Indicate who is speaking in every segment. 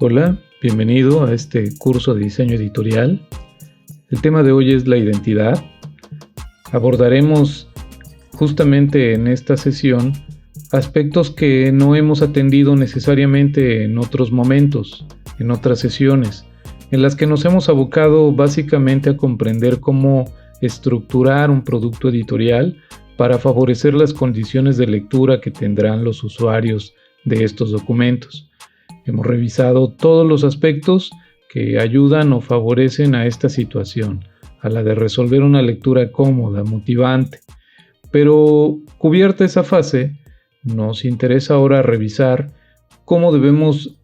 Speaker 1: Hola, bienvenido a este curso de diseño editorial. El tema de hoy es la identidad. Abordaremos justamente en esta sesión aspectos que no hemos atendido necesariamente en otros momentos, en otras sesiones, en las que nos hemos abocado básicamente a comprender cómo estructurar un producto editorial para favorecer las condiciones de lectura que tendrán los usuarios de estos documentos. Hemos revisado todos los aspectos que ayudan o favorecen a esta situación, a la de resolver una lectura cómoda, motivante. Pero cubierta esa fase, nos interesa ahora revisar cómo debemos,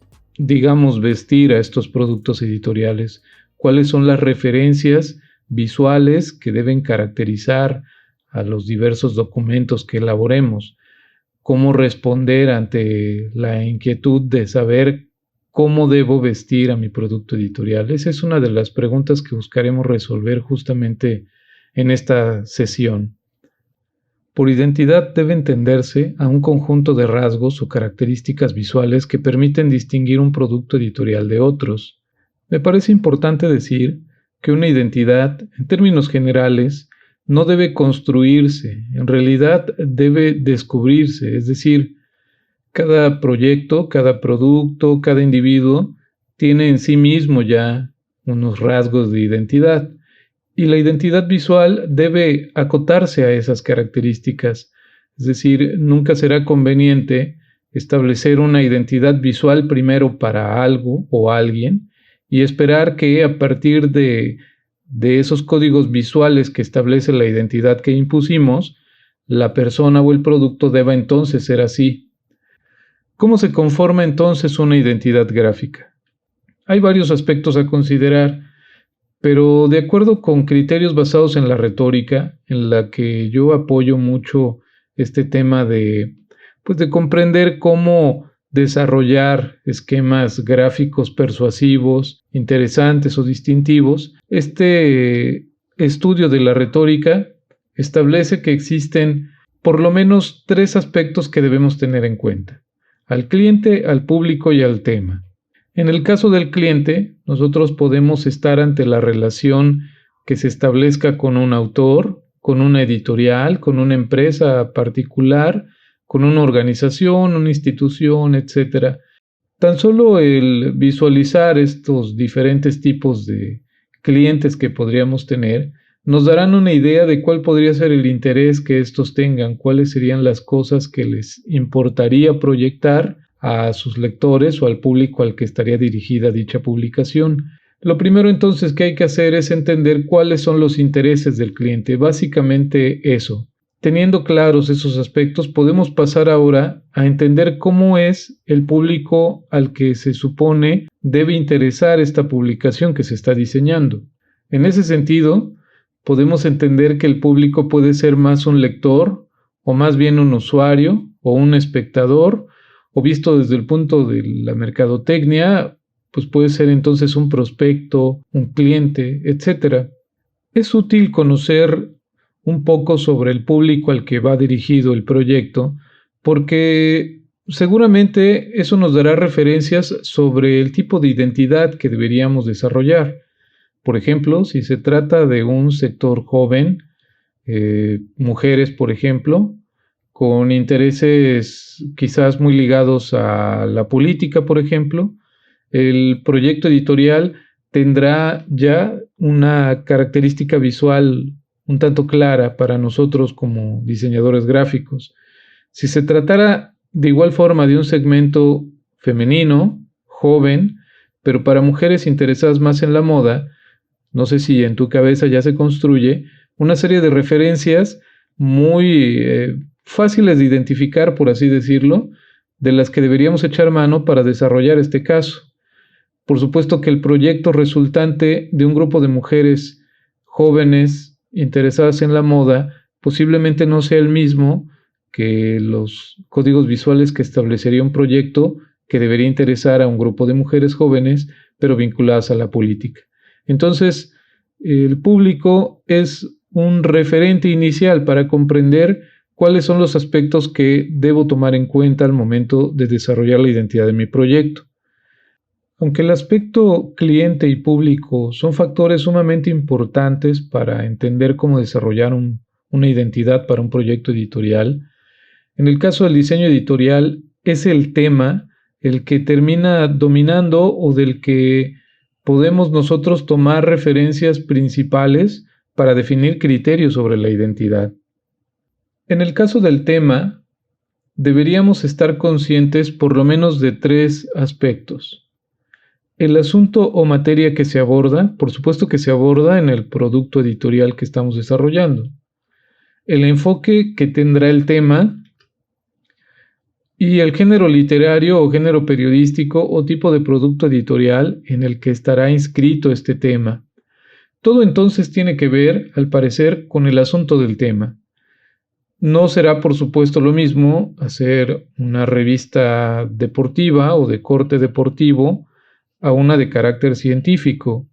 Speaker 1: vestir a estos productos editoriales, cuáles son las referencias visuales que deben caracterizar a los diversos documentos que elaboremos, cómo responder ante la inquietud de saber cómo debo vestir a mi producto editorial. Esa es una de las preguntas que buscaremos resolver justamente en esta sesión. Por identidad debe entenderse a un conjunto de rasgos o características visuales que permiten distinguir un producto editorial de otros. Me parece importante decir que una identidad, en términos generales, no debe construirse, en realidad debe descubrirse, es decir, cada proyecto, cada producto, cada individuo tiene en sí mismo ya unos rasgos de identidad y la identidad visual debe acotarse a esas características, es decir, nunca será conveniente establecer una identidad visual primero para algo o alguien y esperar que a partir de esos códigos visuales que establece la identidad que impusimos, la persona o el producto deba entonces ser así. ¿Cómo se conforma entonces una identidad gráfica? Hay varios aspectos a considerar, pero de acuerdo con criterios basados en la retórica, en la que yo apoyo mucho este tema de comprender cómo desarrollar esquemas gráficos persuasivos, interesantes o distintivos, este estudio de la retórica establece que existen por lo menos 3 aspectos que debemos tener en cuenta: al cliente, al público y al tema. En el caso del cliente, nosotros podemos estar ante la relación que se establezca con un autor, con una editorial, con una empresa particular, con una organización, una institución, etc. Tan solo el visualizar estos diferentes tipos de clientes que podríamos tener nos darán una idea de cuál podría ser el interés que estos tengan, cuáles serían las cosas que les importaría proyectar a sus lectores o al público al que estaría dirigida dicha publicación. Lo primero entonces que hay que hacer es entender cuáles son los intereses del cliente, básicamente eso. Teniendo claros esos aspectos, podemos pasar ahora a entender cómo es el público al que se supone debe interesar esta publicación que se está diseñando. En ese sentido, podemos entender que el público puede ser más un lector, o más bien un usuario, o un espectador, o visto desde el punto de la mercadotecnia, pues puede ser entonces un prospecto, un cliente, etc. Es útil conocer un poco sobre el público al que va dirigido el proyecto, porque seguramente eso nos dará referencias sobre el tipo de identidad que deberíamos desarrollar. Por ejemplo, si se trata de un sector joven, mujeres, por ejemplo, con intereses quizás muy ligados a la política, por ejemplo, el proyecto editorial tendrá ya una característica visual un tanto clara para nosotros como diseñadores gráficos. Si se tratara de igual forma de un segmento femenino, joven, pero para mujeres interesadas más en la moda, no sé si en tu cabeza ya se construye una serie de referencias muy fáciles de identificar, por así decirlo, de las que deberíamos echar mano para desarrollar este caso. Por supuesto que el proyecto resultante de un grupo de mujeres jóvenes interesadas en la moda posiblemente no sea el mismo que los códigos visuales que establecería un proyecto que debería interesar a un grupo de mujeres jóvenes, pero vinculadas a la política. Entonces, el público es un referente inicial para comprender cuáles son los aspectos que debo tomar en cuenta al momento de desarrollar la identidad de mi proyecto. Aunque el aspecto cliente y público son factores sumamente importantes para entender cómo desarrollar una identidad para un proyecto editorial, en el caso del diseño editorial es el tema el que termina dominando o del que podemos nosotros tomar referencias principales para definir criterios sobre la identidad. En el caso del tema, deberíamos estar conscientes por lo menos de 3 aspectos. El asunto o materia que se aborda, por supuesto que se aborda en el producto editorial que estamos desarrollando. El enfoque que tendrá el tema y el género literario o género periodístico o tipo de producto editorial en el que estará inscrito este tema. Todo entonces tiene que ver, al parecer, con el asunto del tema. No será, por supuesto, lo mismo hacer una revista deportiva o de corte deportivo a una de carácter científico.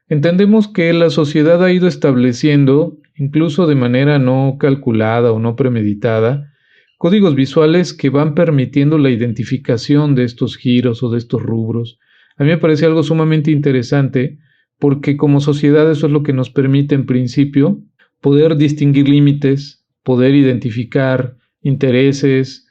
Speaker 1: Entendemos que la sociedad ha ido estableciendo, incluso de manera no calculada o no premeditada, códigos visuales que van permitiendo la identificación de estos giros o de estos rubros. A mí me parece algo sumamente interesante porque como sociedad eso es lo que nos permite en principio poder distinguir límites, poder identificar intereses,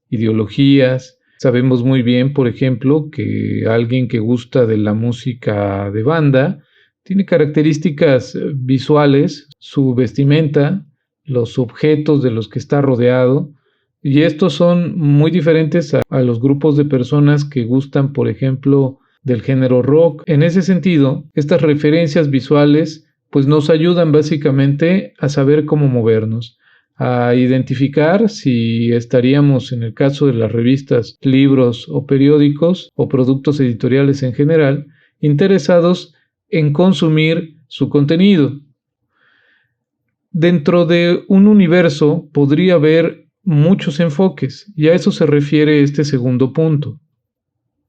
Speaker 1: ideologías. Sabemos muy bien, por ejemplo, que alguien que gusta de la música de banda tiene características visuales, su vestimenta, los objetos de los que está rodeado, y estos son muy diferentes a los grupos de personas que gustan, por ejemplo, del género rock. En ese sentido, estas referencias visuales pues nos ayudan básicamente a saber cómo movernos, a identificar si estaríamos, en el caso de las revistas, libros o periódicos o productos editoriales en general, interesados en consumir su contenido. Dentro de un universo podría haber muchos enfoques y a eso se refiere este segundo punto.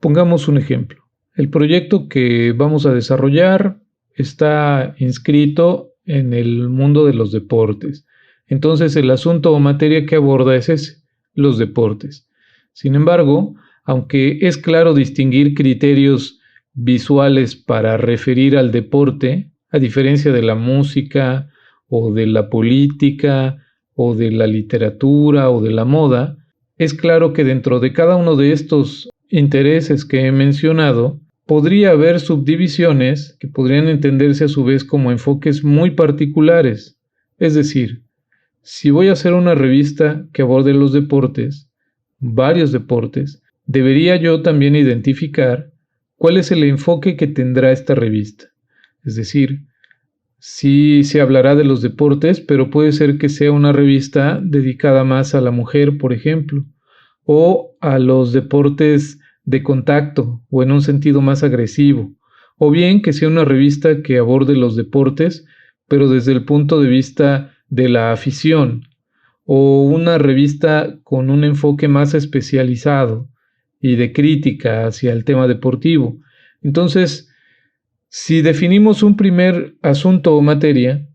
Speaker 1: Pongamos un ejemplo. El proyecto que vamos a desarrollar está inscrito en el mundo de los deportes. Entonces el asunto o materia que aborda es ese, los deportes. Sin embargo, aunque es claro distinguir criterios visuales para referir al deporte, a diferencia de la música o de la política o de la literatura o de la moda, es claro que dentro de cada uno de estos intereses que he mencionado, podría haber subdivisiones que podrían entenderse a su vez como enfoques muy particulares. Es decir, si voy a hacer una revista que aborde los deportes, varios deportes, debería yo también identificar cuál es el enfoque que tendrá esta revista. Es decir, sí se hablará de los deportes, pero puede ser que sea una revista dedicada más a la mujer, por ejemplo, o a los deportes de contacto o en un sentido más agresivo, o bien que sea una revista que aborde los deportes, pero desde el punto de vista de la afición, o una revista con un enfoque más especializado y de crítica hacia el tema deportivo. Entonces, si definimos un primer asunto o materia,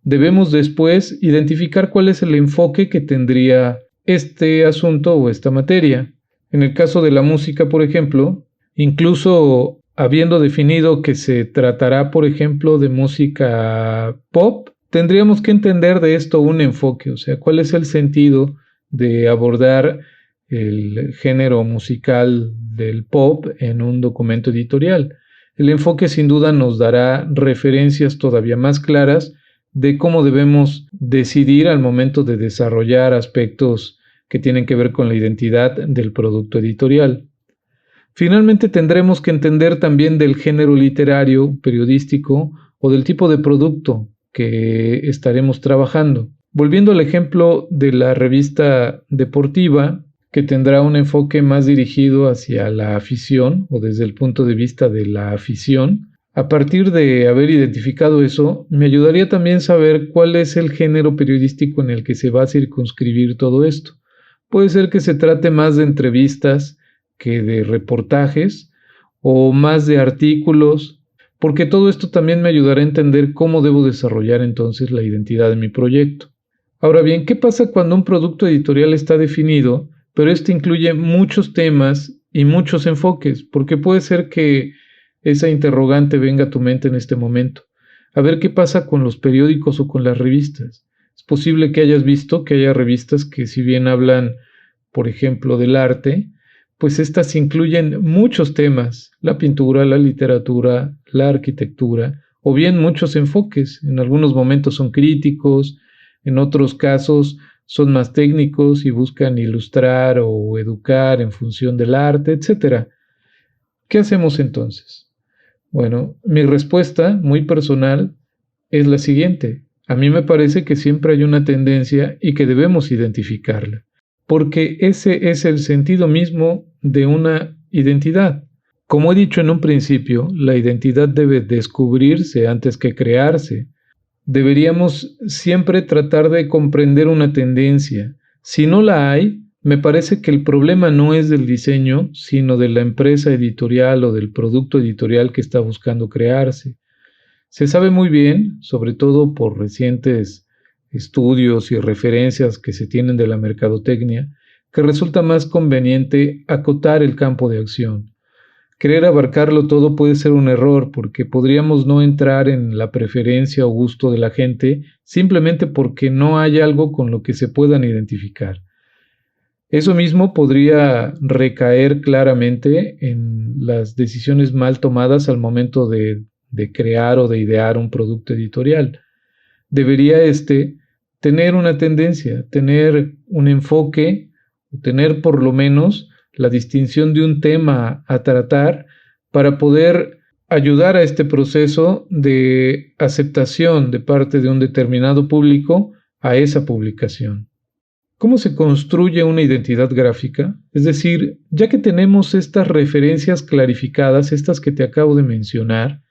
Speaker 1: debemos después identificar cuál es el enfoque que tendría este asunto o esta materia. En el caso de la música, por ejemplo, incluso habiendo definido que se tratará, por ejemplo, de música pop, tendríamos que entender de esto un enfoque, o sea, cuál es el sentido de abordar el género musical del pop en un documento editorial. El enfoque sin duda nos dará referencias todavía más claras de cómo debemos decidir al momento de desarrollar aspectos que tienen que ver con la identidad del producto editorial. Finalmente tendremos que entender también del género literario, periodístico o del tipo de producto que estaremos trabajando. Volviendo al ejemplo de la revista deportiva, que tendrá un enfoque más dirigido hacia la afición o desde el punto de vista de la afición, a partir de haber identificado eso, me ayudaría también saber cuál es el género periodístico en el que se va a circunscribir todo esto. Puede ser que se trate más de entrevistas que de reportajes o más de artículos, porque todo esto también me ayudará a entender cómo debo desarrollar entonces la identidad de mi proyecto. Ahora bien, ¿qué pasa cuando un producto editorial está definido, pero este incluye muchos temas y muchos enfoques, porque puede ser que esa interrogante venga a tu mente en este momento. A ver qué pasa con los periódicos o con las revistas. Es posible que hayas visto que haya revistas que, si bien hablan, por ejemplo, del arte, pues estas incluyen muchos temas: la pintura, la literatura, la arquitectura, o bien muchos enfoques. En algunos momentos son críticos, en otros casos son más técnicos y buscan ilustrar o educar en función del arte, etc. ¿Qué hacemos entonces? Bueno, mi respuesta muy personal es la siguiente. A mí me parece que siempre hay una tendencia y que debemos identificarla, porque ese es el sentido mismo de una identidad. Como he dicho en un principio, la identidad debe descubrirse antes que crearse. Deberíamos siempre tratar de comprender una tendencia. Si no la hay, me parece que el problema no es del diseño, sino de la empresa editorial o del producto editorial que está buscando crearse. Se sabe muy bien, sobre todo por recientes estudios y referencias que se tienen de la mercadotecnia, que resulta más conveniente acotar el campo de acción. Querer abarcarlo todo puede ser un error, porque podríamos no entrar en la preferencia o gusto de la gente simplemente porque no hay algo con lo que se puedan identificar. Eso mismo podría recaer claramente en las decisiones mal tomadas al momento de crear o de idear un producto editorial. Debería tener una tendencia, tener un enfoque, tener por lo menos la distinción de un tema a tratar para poder ayudar a este proceso de aceptación de parte de un determinado público a esa publicación. ¿Cómo se construye una identidad gráfica? Es decir, ya que tenemos estas referencias clarificadas, estas que te acabo de mencionar,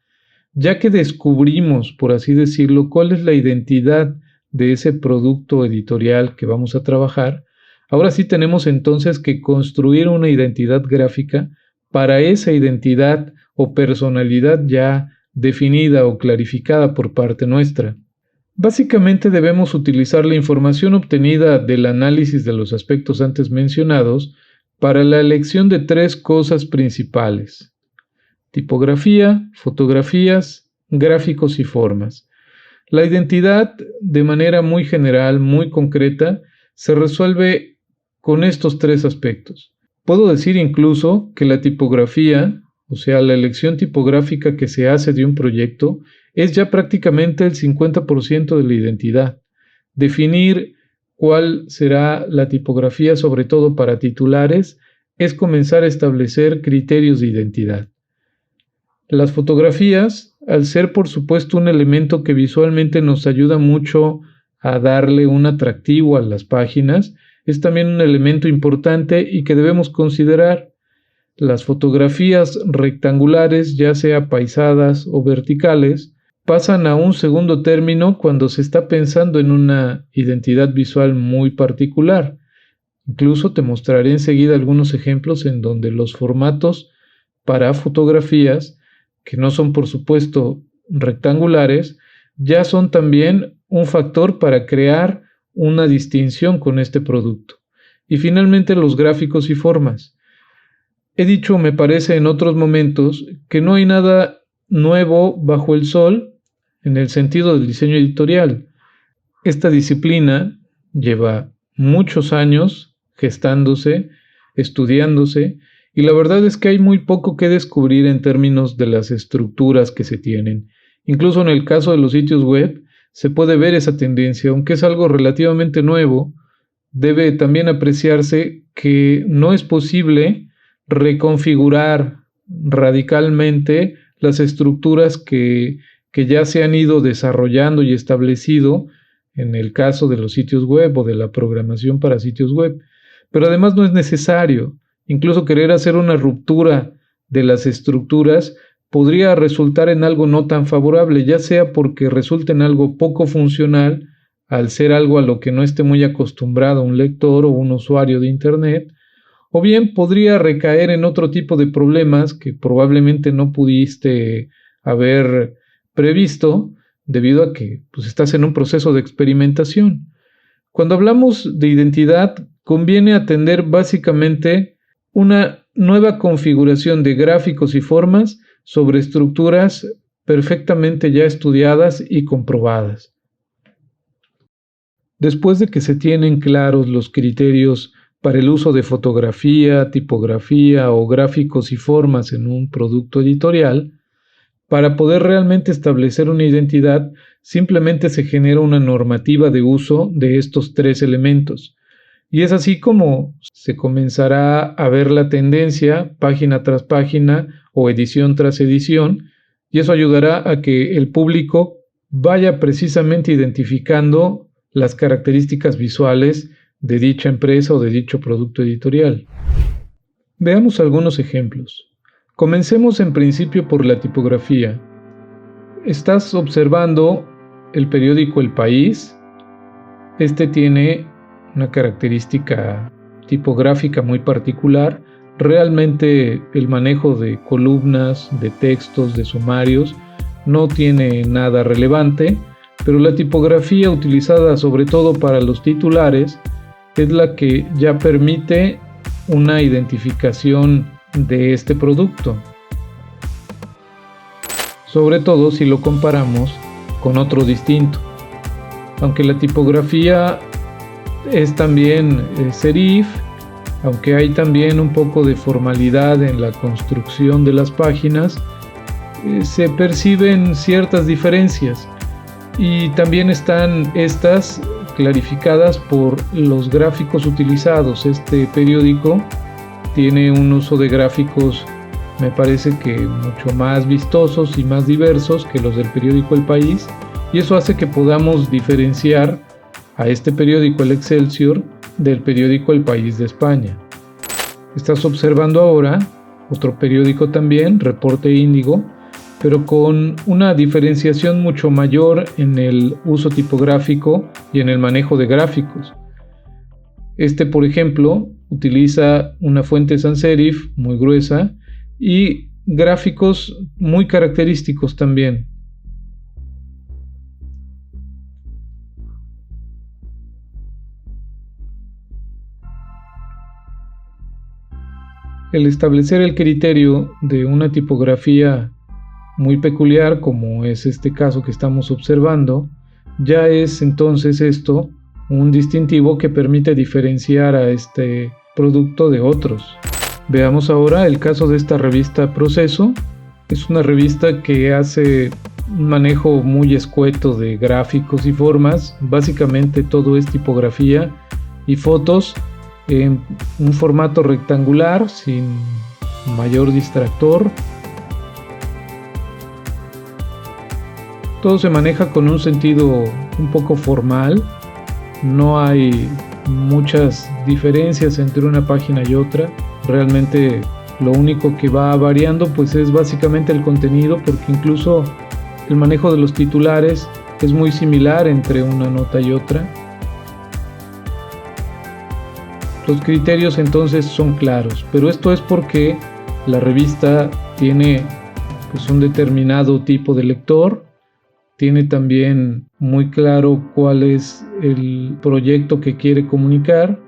Speaker 1: ya que descubrimos, por así decirlo, cuál es la identidad de ese producto editorial que vamos a trabajar, ahora sí tenemos entonces que construir una identidad gráfica para esa identidad o personalidad ya definida o clarificada por parte nuestra. Básicamente debemos utilizar la información obtenida del análisis de los aspectos antes mencionados para la elección de 3 cosas principales: tipografía, fotografías, gráficos y formas. La identidad, de manera muy general, muy concreta, se resuelve con estos 3 aspectos. Puedo decir incluso que la tipografía, o sea, la elección tipográfica que se hace de un proyecto, es ya prácticamente el 50% de la identidad. Definir cuál será la tipografía, sobre todo para titulares, es comenzar a establecer criterios de identidad. Las fotografías, al ser por supuesto un elemento que visualmente nos ayuda mucho a darle un atractivo a las páginas, es también un elemento importante y que debemos considerar. Las fotografías rectangulares, ya sea paisadas o verticales, pasan a un segundo término cuando se está pensando en una identidad visual muy particular. Incluso te mostraré enseguida algunos ejemplos en donde los formatos para fotografías, que no son por supuesto rectangulares, ya son también un factor para crear una distinción con este producto. Y finalmente los gráficos y formas. He dicho, me parece, en otros momentos, que no hay nada nuevo bajo el sol en el sentido del diseño editorial. Esta disciplina lleva muchos años gestándose, estudiándose, y la verdad es que hay muy poco que descubrir en términos de las estructuras que se tienen. Incluso en el caso de los sitios web se puede ver esa tendencia, aunque es algo relativamente nuevo. Debe también apreciarse que no es posible reconfigurar radicalmente las estructuras que ya se han ido desarrollando y establecido en el caso de los sitios web o de la programación para sitios web. Pero además no es necesario. Incluso querer hacer una ruptura de las estructuras podría resultar en algo no tan favorable, ya sea porque resulte en algo poco funcional, al ser algo a lo que no esté muy acostumbrado un lector o un usuario de Internet, o bien podría recaer en otro tipo de problemas que probablemente no pudiste haber previsto debido a que estás en un proceso de experimentación. Cuando hablamos de identidad, conviene atender básicamente una nueva configuración de gráficos y formas sobre estructuras perfectamente ya estudiadas y comprobadas. Después de que se tienen claros los criterios para el uso de fotografía, tipografía o gráficos y formas en un producto editorial, para poder realmente establecer una identidad, simplemente se genera una normativa de uso de estos tres elementos. Y es así como se comenzará a ver la tendencia página tras página o edición tras edición, y eso ayudará a que el público vaya precisamente identificando las características visuales de dicha empresa o de dicho producto editorial. Veamos algunos ejemplos. Comencemos en principio por la tipografía. Estás observando el periódico El País. Este tiene una característica tipográfica muy particular. Realmente el manejo de columnas, de textos, de sumarios no tiene nada relevante, pero la tipografía utilizada sobre todo para los titulares es la que ya permite una identificación de este producto, sobre todo si lo comparamos con otro distinto. Aunque la tipografía es también serif, aunque hay también un poco de formalidad en la construcción de las páginas, se perciben ciertas diferencias y también están estas clarificadas por los gráficos utilizados. Este periódico tiene un uso de gráficos, me parece que mucho más vistosos y más diversos que los del periódico El País, y eso hace que podamos diferenciar a este periódico, El Excelsior, del periódico El País de España. Estás observando ahora otro periódico también, Reporte Índigo, pero con una diferenciación mucho mayor en el uso tipográfico y en el manejo de gráficos. Este, por ejemplo, utiliza una fuente sans serif muy gruesa y gráficos muy característicos también. El establecer el criterio de una tipografía muy peculiar, como es este caso que estamos observando, ya es entonces esto un distintivo que permite diferenciar a este producto de otros. Veamos ahora el caso de esta revista Proceso. Es una revista que hace un manejo muy escueto de gráficos y formas. Básicamente todo es tipografía y fotos en un formato rectangular sin mayor distractor. Todo se maneja con un sentido un poco formal. No hay muchas diferencias entre una página y otra. Realmente lo único que va variando pues es básicamente el contenido, porque incluso el manejo de los titulares es muy similar entre una nota y otra. Los criterios entonces son claros, pero esto es porque la revista tiene pues un determinado tipo de lector, tiene también muy claro cuál es el proyecto que quiere comunicar.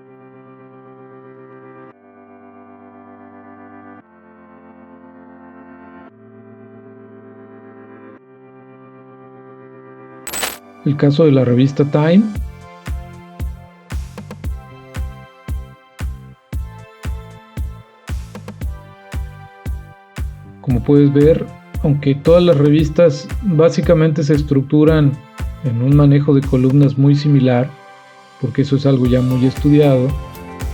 Speaker 1: El caso de la revista Time. Como puedes ver, aunque todas las revistas básicamente se estructuran en un manejo de columnas muy similar, porque eso es algo ya muy estudiado,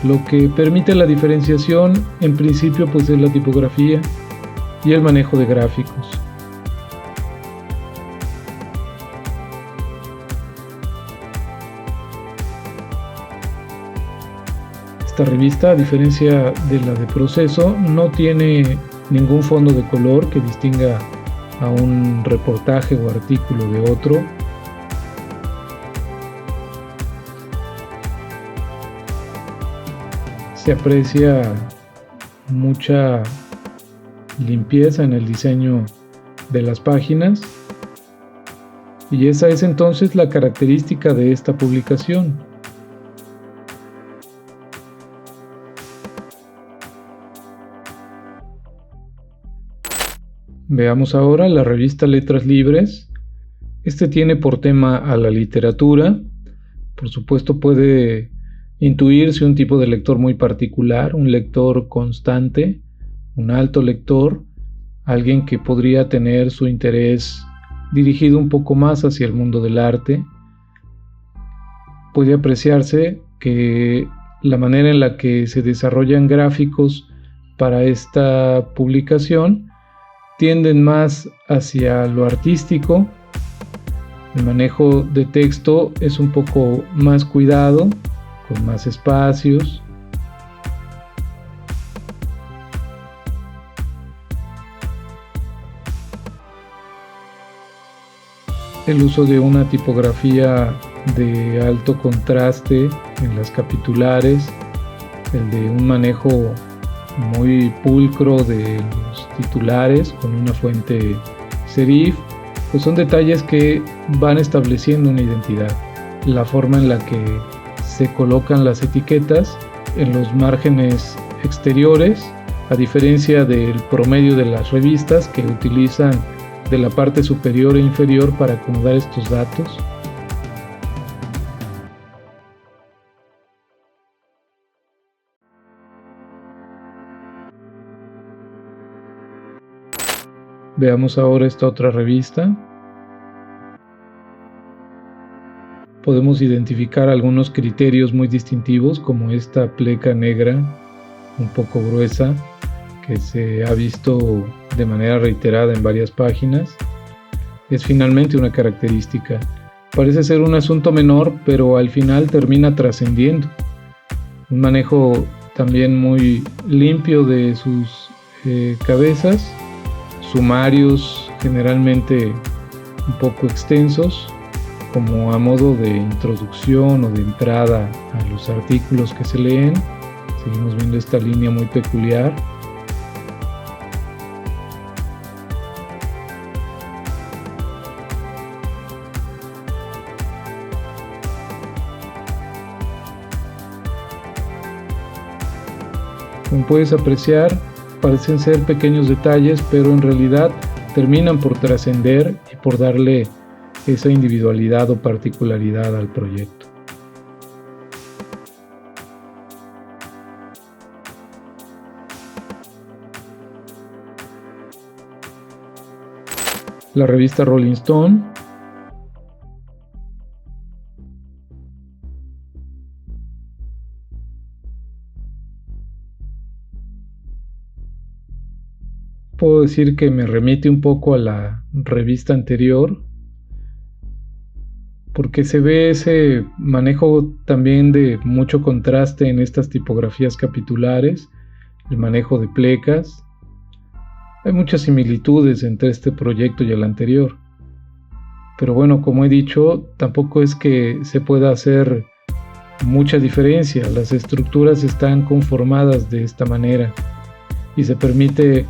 Speaker 1: lo que permite la diferenciación en principio pues es la tipografía y el manejo de gráficos. Esta revista, a diferencia de la de Proceso, no tiene ningún fondo de color que distinga a un reportaje o artículo de otro. Se aprecia mucha limpieza en el diseño de las páginas, y esa es entonces la característica de esta publicación. Veamos ahora la revista Letras Libres. Este tiene por tema a la literatura. Por supuesto puede intuirse un tipo de lector muy particular, un lector constante, un alto lector, alguien que podría tener su interés dirigido un poco más hacia el mundo del arte. Puede apreciarse que la manera en la que se desarrollan gráficos para esta publicación tienden más hacia lo artístico. El manejo de texto es un poco más cuidado, con más espacios. El uso de una tipografía de alto contraste en las capitulares, el de un manejo muy pulcro de los titulares con una fuente serif, pues son detalles que van estableciendo una identidad. La forma en la que se colocan las etiquetas en los márgenes exteriores, a diferencia del promedio de las revistas que utilizan de la parte superior e inferior para acomodar estos datos. Veamos ahora esta otra revista. Podemos identificar algunos criterios muy distintivos, como esta pleca negra un poco gruesa que se ha visto de manera reiterada en varias páginas. Es finalmente una característica. Parece ser un asunto menor, pero al final termina trascendiendo. Un manejo también muy limpio de sus cabezas, sumarios generalmente un poco extensos, como a modo de introducción o de entrada a los artículos que se leen. Seguimos viendo esta línea muy peculiar. Como puedes apreciar, parecen ser pequeños detalles, pero en realidad terminan por trascender y por darle esa individualidad o particularidad al proyecto. La revista Rolling Stone. Puedo decir que me remite un poco a la revista anterior, porque se ve ese manejo también de mucho contraste en estas tipografías capitulares, el manejo de plecas. Hay muchas similitudes entre este proyecto y el anterior. Pero bueno, como he dicho, tampoco es que se pueda hacer mucha diferencia. Las estructuras están conformadas de esta manera y se permite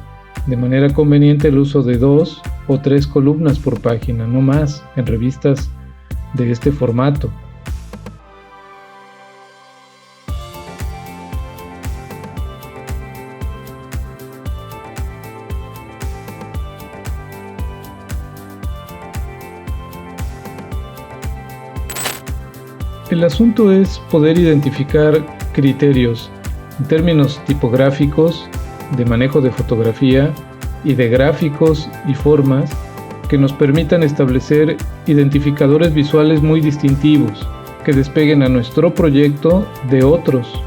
Speaker 1: de manera conveniente el uso de 2 o 3 columnas por página, no más, en revistas de este formato. El asunto es poder identificar criterios en términos tipográficos, de manejo de fotografía y de gráficos y formas que nos permitan establecer identificadores visuales muy distintivos que despeguen a nuestro proyecto de otros.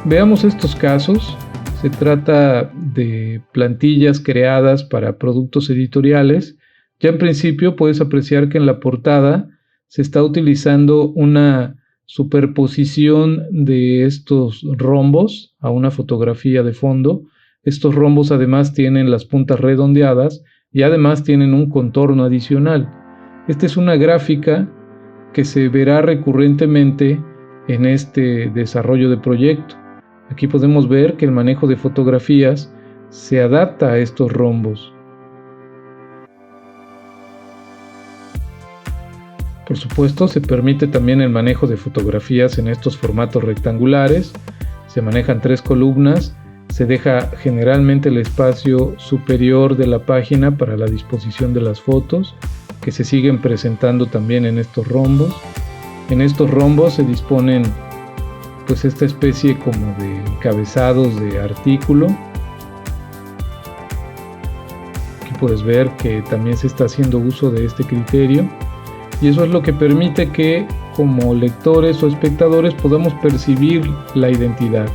Speaker 1: Veamos estos casos. Se trata de plantillas creadas para productos editoriales. Ya en principio puedes apreciar que en la portada se está utilizando una superposición de estos rombos a una fotografía de fondo. Estos rombos además tienen las puntas redondeadas y además tienen un contorno adicional. Esta es una gráfica que se verá recurrentemente en este desarrollo de proyecto. Aquí podemos ver que el manejo de fotografías se adapta a estos rombos. Por supuesto, se permite también el manejo de fotografías en estos formatos rectangulares. Se manejan 3 columnas Se deja generalmente el espacio superior de la página para la disposición de las fotos, que se siguen presentando también en estos rombos. En estos rombos se disponen pues esta especie como de encabezados de artículo. Aquí puedes ver que también se está haciendo uso de este criterio, y eso es lo que permite que como lectores o espectadores podamos percibir la identidad.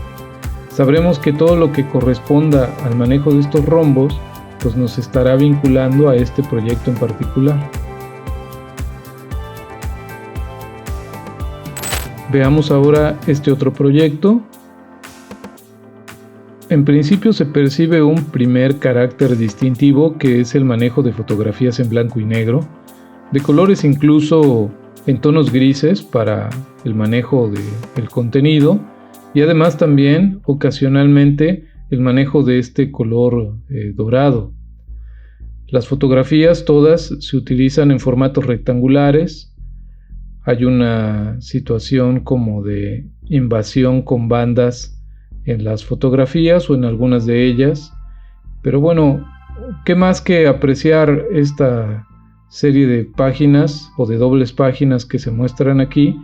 Speaker 1: Sabremos que todo lo que corresponda al manejo de estos rombos pues nos estará vinculando a este proyecto en particular. Veamos ahora este otro proyecto. En principio se percibe un primer carácter distintivo, que es el manejo de fotografías en blanco y negro, de colores incluso en tonos grises para el manejo del contenido, y además también ocasionalmente el manejo de este color dorado. Las fotografías todas se utilizan en formatos rectangulares. Hay una situación como de invasión con bandas en las fotografías o en algunas de ellas. Pero bueno, ¿qué más que apreciar esta serie de páginas o de dobles páginas que se muestran aquí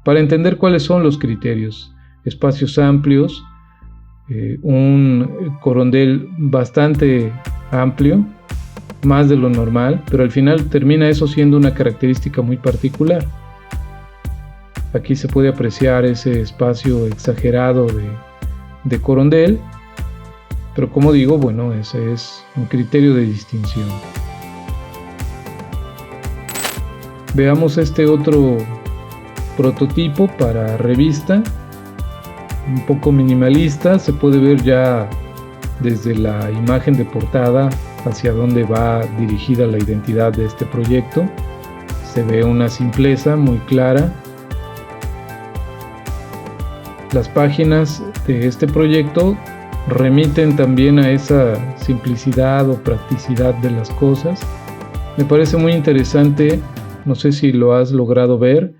Speaker 1: para entender cuáles son los criterios? Espacios amplios, un corondel bastante amplio, más de lo normal, pero al final termina eso siendo una característica muy particular. Aquí se puede apreciar ese espacio exagerado de corondel, pero como digo, bueno, ese es un criterio de distinción. Veamos este otro prototipo para revista, un poco minimalista. Se puede ver ya desde la imagen de portada hacia dónde va dirigida la identidad de este proyecto. Se ve una simpleza muy clara. Las páginas de este proyecto remiten también a esa simplicidad o practicidad de las cosas. Me parece muy interesante, no sé si lo has logrado ver,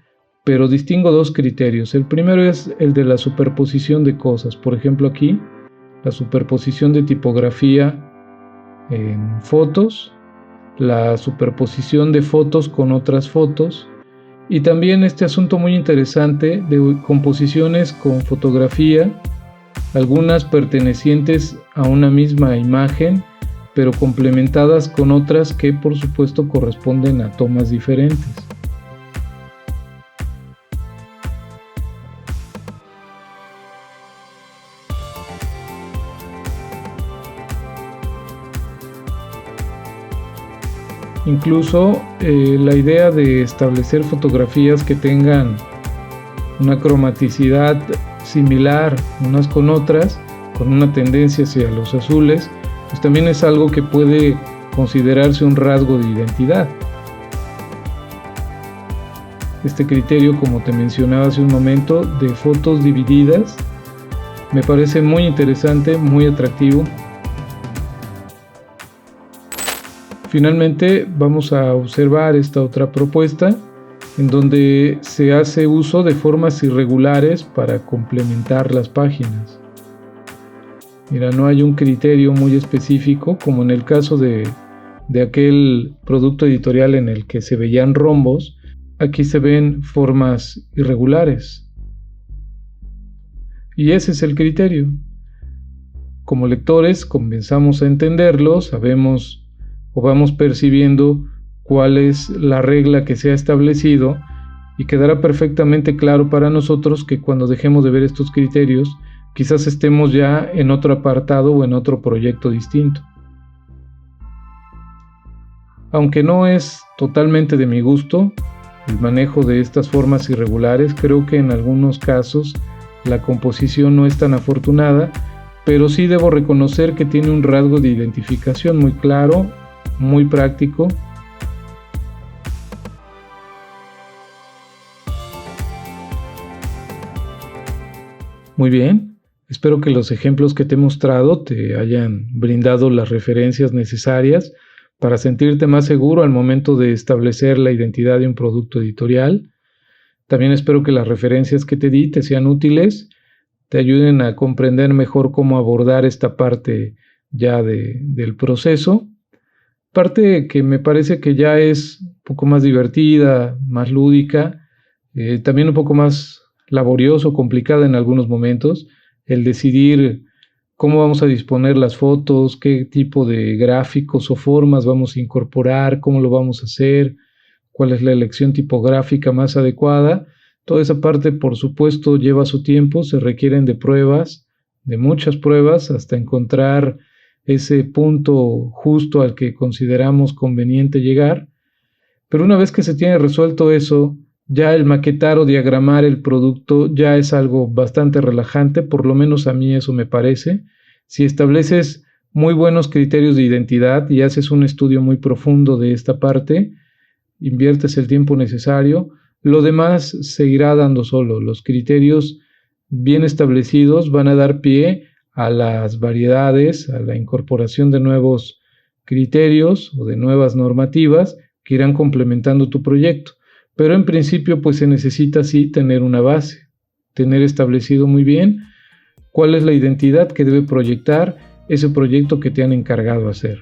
Speaker 1: pero distingo dos criterios. El primero es el de la superposición de cosas. Por ejemplo, aquí, la superposición de tipografía en fotos, la superposición de fotos con otras fotos, y también este asunto muy interesante de composiciones con fotografía, algunas pertenecientes a una misma imagen, pero complementadas con otras que por supuesto corresponden a tomas diferentes. Incluso la idea de establecer fotografías que tengan una cromaticidad similar unas con otras, con una tendencia hacia los azules, pues también es algo que puede considerarse un rasgo de identidad. Este criterio, como te mencionaba hace un momento, de fotos divididas, me parece muy interesante, muy atractivo. Finalmente vamos a observar esta otra propuesta en donde se hace uso de formas irregulares para complementar las páginas. Mira, no hay un criterio muy específico como en el caso de aquel producto editorial en el que se veían rombos. Aquí se ven formas irregulares. Y ese es el criterio. Como lectores comenzamos a entenderlo, sabemos o vamos percibiendo cuál es la regla que se ha establecido, y quedará perfectamente claro para nosotros que cuando dejemos de ver estos criterios, quizás estemos ya en otro apartado o en otro proyecto distinto. Aunque no es totalmente de mi gusto el manejo de estas formas irregulares, creo que en algunos casos la composición no es tan afortunada, pero sí debo reconocer que tiene un rasgo de identificación muy claro, muy práctico. Muy bien, espero que los ejemplos que te he mostrado te hayan brindado las referencias necesarias para sentirte más seguro al momento de establecer la identidad de un producto editorial. También espero que las referencias que te di te sean útiles te ayuden a comprender mejor cómo abordar esta parte ya del proceso. Parte que me parece que ya es un poco más divertida, más lúdica, también un poco más laborioso, complicada en algunos momentos, el decidir cómo vamos a disponer las fotos, qué tipo de gráficos o formas vamos a incorporar, cómo lo vamos a hacer, cuál es la elección tipográfica más adecuada. Toda esa parte, por supuesto, lleva su tiempo, se requieren de pruebas, de muchas pruebas, hasta encontrar ese punto justo al que consideramos conveniente llegar. Pero una vez que se tiene resuelto eso, ya el maquetar o diagramar el producto ya es algo bastante relajante, por lo menos a mí eso me parece. Si estableces muy buenos criterios de identidad y haces un estudio muy profundo de esta parte, inviertes el tiempo necesario, lo demás se irá dando solo. Los criterios bien establecidos van a dar pie a las variedades, a la incorporación de nuevos criterios o de nuevas normativas que irán complementando tu proyecto. Pero en principio pues se necesita sí tener una base, tener establecido muy bien cuál es la identidad que debe proyectar ese proyecto que te han encargado hacer.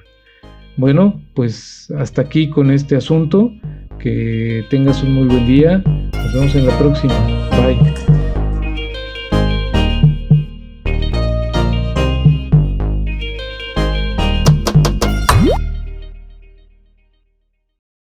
Speaker 1: Bueno, pues hasta aquí con este asunto. Que tengas un muy buen día. Nos vemos en la próxima. Bye.